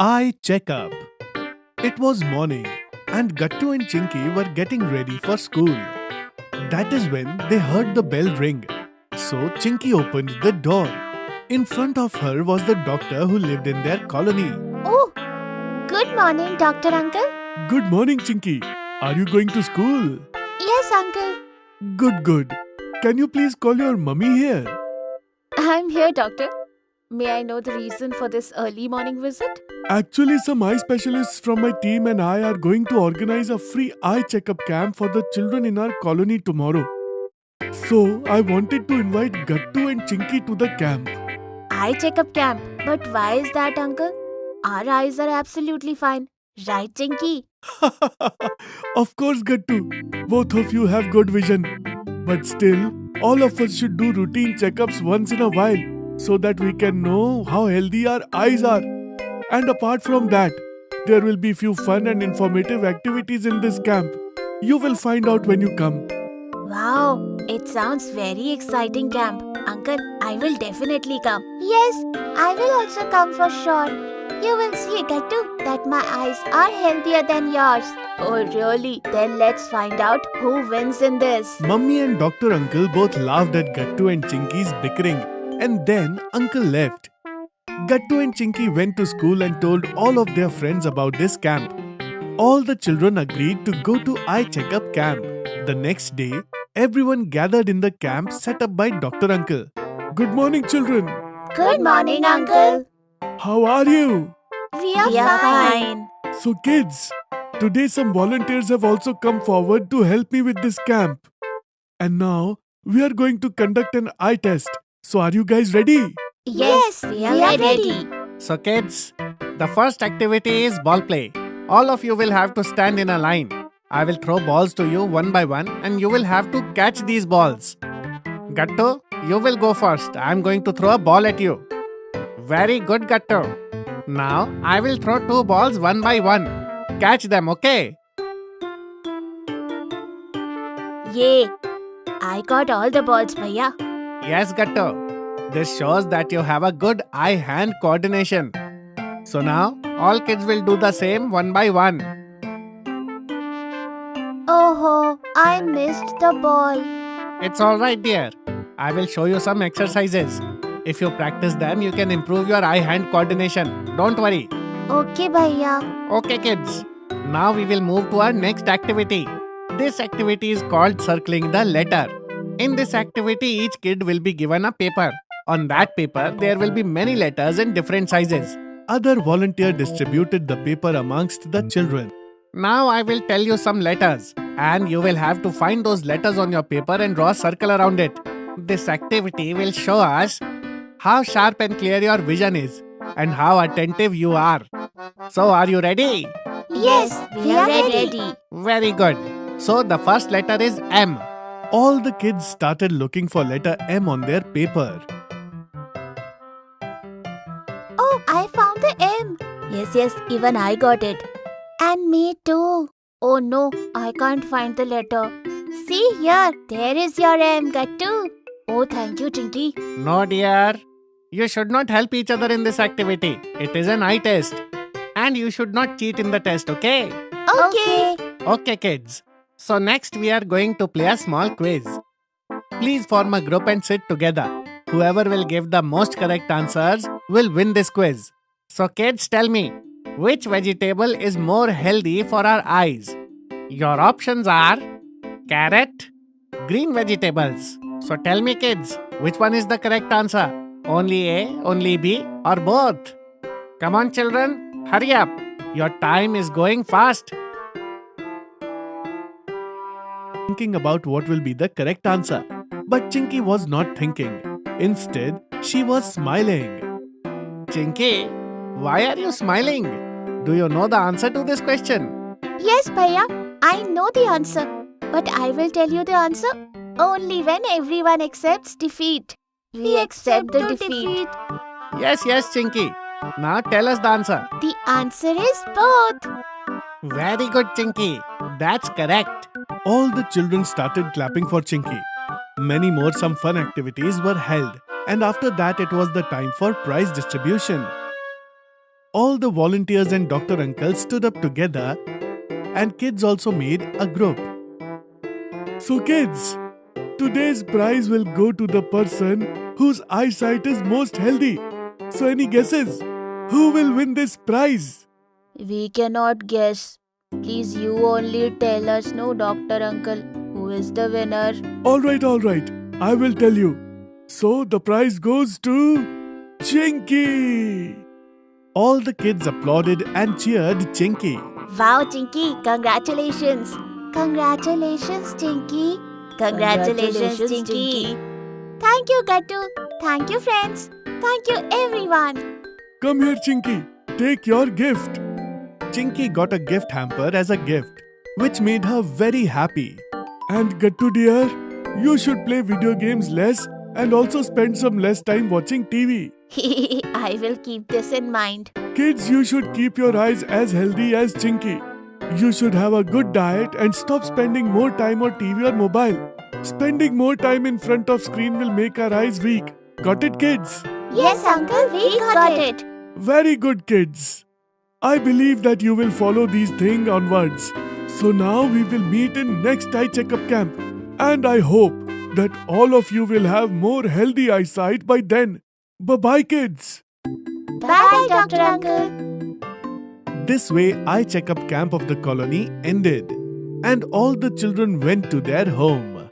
Eye checkup. It was morning, and Gattu and Chinky were getting ready for school. That is when they heard the bell ring. So Chinky opened the door. In front of her was the doctor who lived in their colony. Oh, good morning, Doctor Uncle. Good morning, Chinky. Are you going to school? Yes, Uncle. Good. Can you please call your mummy here? I'm here, Doctor. May I know the reason for this early morning visit? Actually, some eye specialists from my team and I are going to organize a free eye checkup camp for the children in our colony tomorrow. So, I wanted to invite Gattu and Chinky to the camp. Eye checkup camp. But why is that, Uncle? Our eyes are absolutely fine. Right, Chinky? Of course, Gattu. Both of you have good vision. But still, all of us should do routine checkups once in a while so that we can know how healthy our eyes are. And apart from that, there will be few fun and informative activities in this camp. You will find out when you come. Wow, it sounds very exciting camp. Uncle, I will definitely come. Yes, I will also come for sure. You will see, Gattu, that my eyes are healthier than yours. Oh, really? Then let's find out who wins in this. Mummy and Dr. Uncle both laughed at Gattu and Chinky's bickering, and then Uncle left. Gattu and Chinky went to school and told all of their friends about this camp. All the children agreed to go to eye checkup camp. The next day, everyone gathered in the camp set up by Dr. Uncle. Good morning, children. Good morning, Uncle. How are you? We are fine. So, kids, today some volunteers have also come forward to help me with this camp. And now, we are going to conduct an eye test. So, are you guys ready? Yes, we are ready. So kids, the first activity is ball play. All of you will have to stand in a line. I will throw balls to you one by one and you will have to catch these balls. Gattu, you will go first. I am going to throw a ball at you. Very good, Gattu. Now, I will throw 2 balls one by one. Catch them, okay? Yay! I got all the balls, Bhaiya. Yes, Gattu. This shows that you have a good eye-hand coordination. So now, all kids will do the same one by one. Oh, I missed the ball. It's alright, dear. I will show you some exercises. If you practice them, you can improve your eye-hand coordination. Don't worry. Okay, Bhaiya. Okay, kids. Now we will move to our next activity. This activity is called circling the letter. In this activity, each kid will be given a paper. On that paper, there will be many letters in different sizes. Other volunteer distributed the paper amongst the children. Now I will tell you some letters and you will have to find those letters on your paper and draw a circle around it. This activity will show us how sharp and clear your vision is and how attentive you are. So are you ready? Yes, we are ready. Very good. So the first letter is M. All the kids started looking for letter M on their paper. Oh, I found the M. Yes, even I got it. And me too. Oh no, I can't find the letter. See here, there is your M, Gattu. Oh, thank you, Chinky. No, dear. You should not help each other in this activity. It is an eye test. And you should not cheat in the test, okay? Okay. Okay, kids. So next we are going to play a small quiz. Please form a group and sit together. Whoever will give the most correct answers will win this quiz. So kids, tell me, which vegetable is more healthy for our eyes? Your options are carrot, green vegetables. So tell me, kids, which one is the correct answer? Only A, only B, or both? Come on, children, hurry up. Your time is going fast. Thinking about what will be the correct answer. But Chinky was not thinking. Instead, she was smiling. Chinky, why are you smiling? Do you know the answer to this question? Yes, Bhaiya, I know the answer. But I will tell you the answer only when everyone accepts defeat. We accept the defeat. Yes, Chinky. Now tell us the answer. The answer is both. Very good, Chinky. That's correct. All the children started clapping for Chinky. Many more some fun activities were held, and after that it was the time for prize distribution. All the volunteers and Dr. Uncle stood up together, and kids also made a group. So, kids, today's prize will go to the person whose eyesight is most healthy. So, any guesses? Who will win this prize? We cannot guess. Please, you only tell us, no, Dr. Uncle, who is the winner. All right. I will tell you. So, the prize goes to Chinky. All the kids applauded and cheered Chinky. Wow, Chinky, congratulations. Congratulations, Chinky. Congratulations, Chinky. Thank you, Gattu. Thank you, friends. Thank you, everyone. Come here, Chinky. Take your gift. Chinky got a gift hamper as a gift, which made her very happy. And Gattu dear, you should play video games less and also spend some less time watching TV. I will keep this in mind. Kids, you should keep your eyes as healthy as Chinky. You should have a good diet and stop spending more time on TV or mobile. Spending more time in front of screen will make our eyes weak. Got it, kids? Yes, Uncle, we got it. Very good, kids. I believe that you will follow these things onwards. So now we will meet in next eye checkup camp. And I hope that all of you will have more healthy eyesight by then. Bye-bye, kids. Bye, Dr. Uncle. This way, eye checkup camp of the colony ended, and all the children went to their home.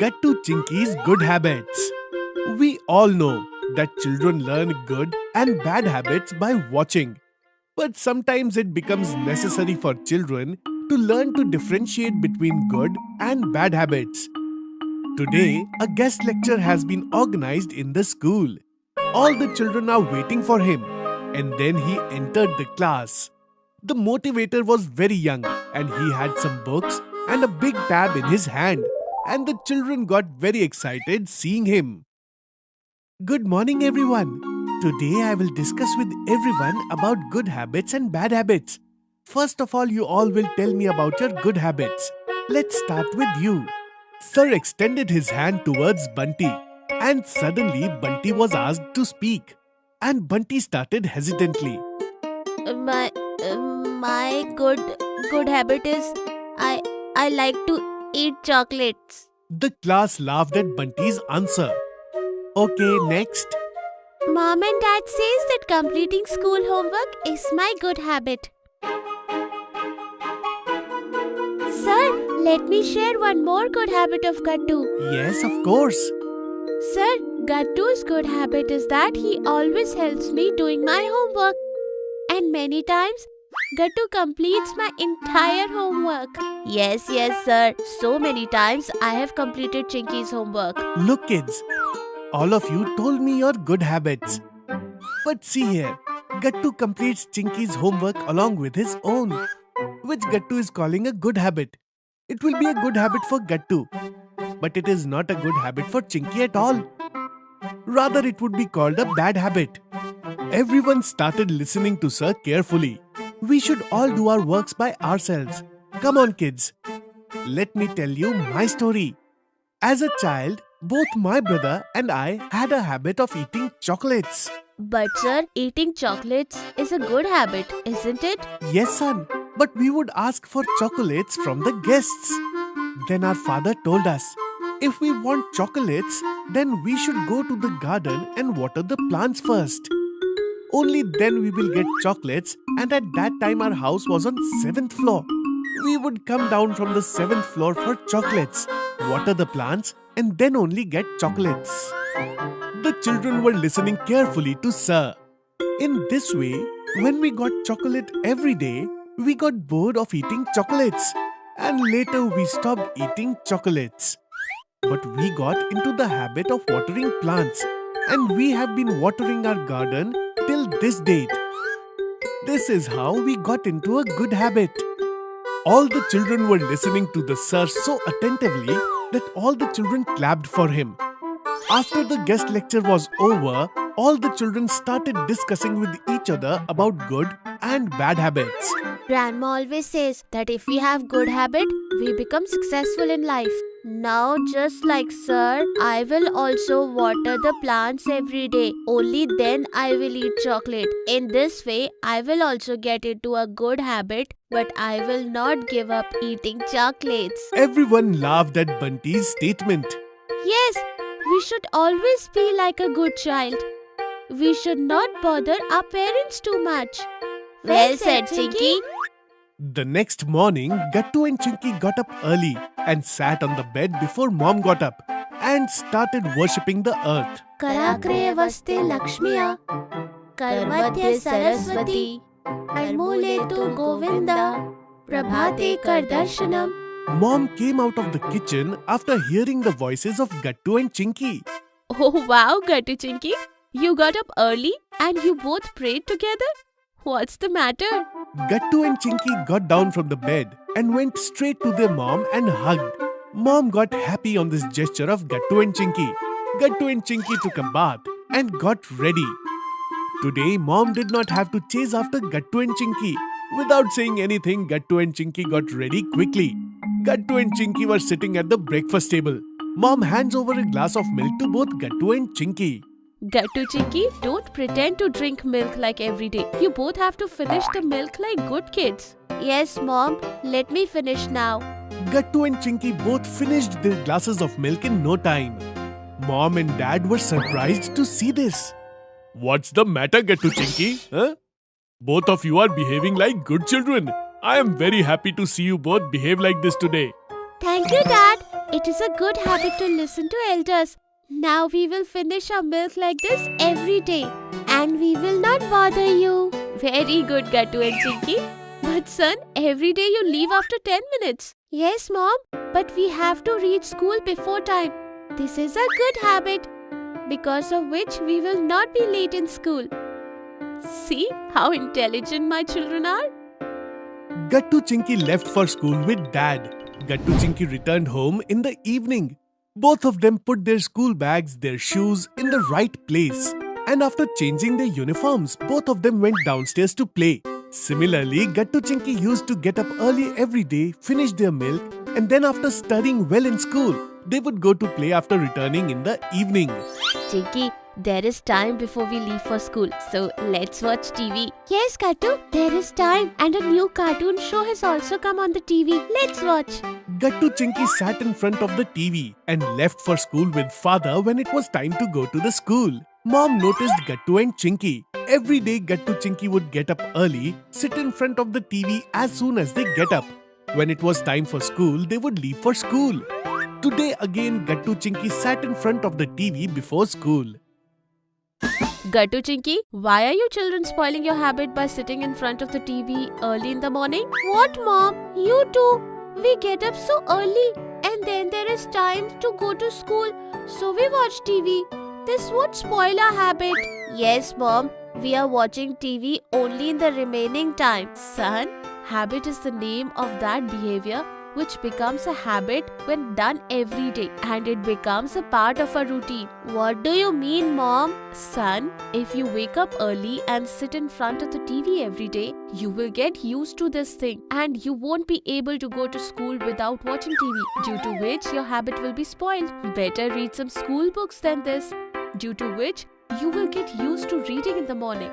Gattu Chinky's good habits. We all know that children learn good and bad habits by watching. But sometimes it becomes necessary for children to learn to differentiate between good and bad habits. Today, a guest lecture has been organized in the school. All the children are waiting for him, and then he entered the class. The motivator was very young, and he had some books and a big tab in his hand, and the children got very excited seeing him. Good morning, everyone. Today I will discuss with everyone about good habits and bad habits. First of all, you all will tell me about your good habits. Let's start with you. Sir extended his hand towards Bunty, and suddenly Bunty was asked to speak. And Bunty started hesitantly. My good habit is I like to eat chocolates. The class laughed at Bunty's answer. Okay, next. Mom and Dad says that completing school homework is my good habit. Sir, let me share one more good habit of Gattu. Yes, of course. Sir, Gattu's good habit is that he always helps me doing my homework. And many times, Gattu completes my entire homework. Yes, sir. So many times I have completed Chinky's homework. Look, kids, all of you told me your good habits. But see here, Gattu completes Chinky's homework along with his own, which Gattu is calling a good habit. It will be a good habit for Gattu, but it is not a good habit for Chinky at all. Rather, it would be called a bad habit. Everyone started listening to Sir carefully. We should all do our works by ourselves. Come on, kids. Let me tell you my story. As a child, both my brother and I had a habit of eating chocolates. But sir, eating chocolates is a good habit, isn't it? Yes, son, but we would ask for chocolates from the guests. Then our father told us, if we want chocolates, then we should go to the garden and water the plants first. Only then we will get chocolates, and at that time our house was on 7th floor. We would come down from the 7th floor for chocolates, water the plants, and then only get chocolates. The children were listening carefully to Sir. In this way, when we got chocolate every day, we got bored of eating chocolates, and later we stopped eating chocolates. But we got into the habit of watering plants, and we have been watering our garden till this date. This is how we got into a good habit. All the children were listening to the Sir so attentively that all the children clapped for him. After the guest lecture was over, all the children started discussing with each other about good and bad habits. Grandma always says that if we have good habit, we become successful in life. Now, just like sir, I will also water the plants every day. Only then I will eat chocolate. In this way, I will also get into a good habit, but I will not give up eating chocolates. Everyone laughed at Bunty's statement. Yes, we should always be like a good child. We should not bother our parents too much. Well said, Chinky. The next morning, Gattu and Chinky got up early and sat on the bed before Mom got up and started worshipping the earth. Karakre vaste Lakshmiya, Karmadhya Saraswati, Karmule tu Govinda, Prabhate Kardarshanam. Mom came out of the kitchen after hearing the voices of Gattu and Chinky. Oh wow, Gattu Chinky, you got up early and you both prayed together? What's the matter? Gattu and Chinky got down from the bed and went straight to their mom and hugged. Mom got happy on this gesture of Gattu and Chinky. Gattu and Chinky took a bath and got ready. Today, Mom did not have to chase after Gattu and Chinky. Without saying anything, Gattu and Chinky got ready quickly. Gattu and Chinky were sitting at the breakfast table. Mom hands over a glass of milk to both Gattu and Chinky. Gattu Chinky, don't pretend to drink milk like every day. You both have to finish the milk like good kids. Yes, Mom. Let me finish now. Gattu and Chinky both finished their glasses of milk in no time. Mom and Dad were surprised to see this. What's the matter, Gattu Chinky? Huh? Both of you are behaving like good children. I am very happy to see you both behave like this today. Thank you, Dad. It is a good habit to listen to elders. Now we will finish our milk like this every day. And we will not bother you. Very good, Gattu and Chinky. But son, every day you leave after 10 minutes. Yes, Mom. But we have to reach school before time. This is a good habit, because of which we will not be late in school. See how intelligent my children are? Gattu Chinky left for school with Dad. Gattu Chinky returned home in the evening. Both of them put their school bags, their shoes in the right place. And after changing their uniforms, both of them went downstairs to play. Similarly, Gattu Chinky used to get up early every day, finish their milk, and then after studying well in school, they would go to play after returning in the evening. Chinky, there is time before we leave for school, so let's watch TV. Yes, Gattu, there is time, and a new cartoon show has also come on the TV. Let's watch. Gattu Chinky sat in front of the TV and left for school with father when it was time to go to the school. Mom noticed Gattu and Chinky. Every day Gattu Chinky would get up early, sit in front of the TV as soon as they get up. When it was time for school, they would leave for school. Today again Gattu Chinky sat in front of the TV before school. Gattu Chinky, why are you children spoiling your habit by sitting in front of the TV early in the morning? What, Mom? You too. We get up so early and then there is time to go to school, so we watch TV. This would spoil our habit. Yes, Mom. We are watching TV only in the remaining time. Son, habit is the name of that behavior which becomes a habit when done every day, and it becomes a part of a routine. What do you mean, Mom? Son, if you wake up early and sit in front of the TV every day, you will get used to this thing and you won't be able to go to school without watching TV, due to which your habit will be spoiled. Better read some school books than this, due to which you will get used to reading in the morning.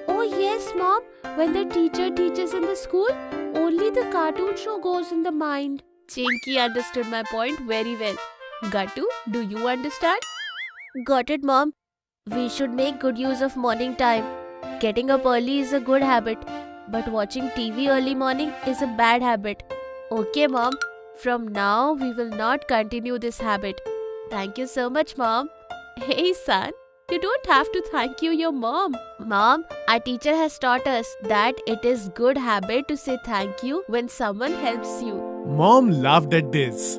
Oh yes, Mom. When the teacher teaches in the school, only the cartoon show goes in the mind. Chinky understood my point very well. Gattu, do you understand? Got it, Mom. We should make good use of morning time. Getting up early is a good habit, but watching TV early morning is a bad habit. Okay, Mom. From now, we will not continue this habit. Thank you so much, Mom. Hey, son. You don't have to thank your mom. Mom, our teacher has taught us that it is good habit to say thank you when someone helps you. Mom laughed at this.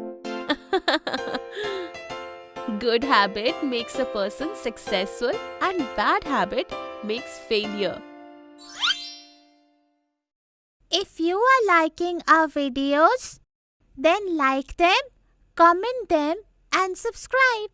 Good habit makes a person successful and bad habit makes failure. If you are liking our videos, then like them, comment them and subscribe.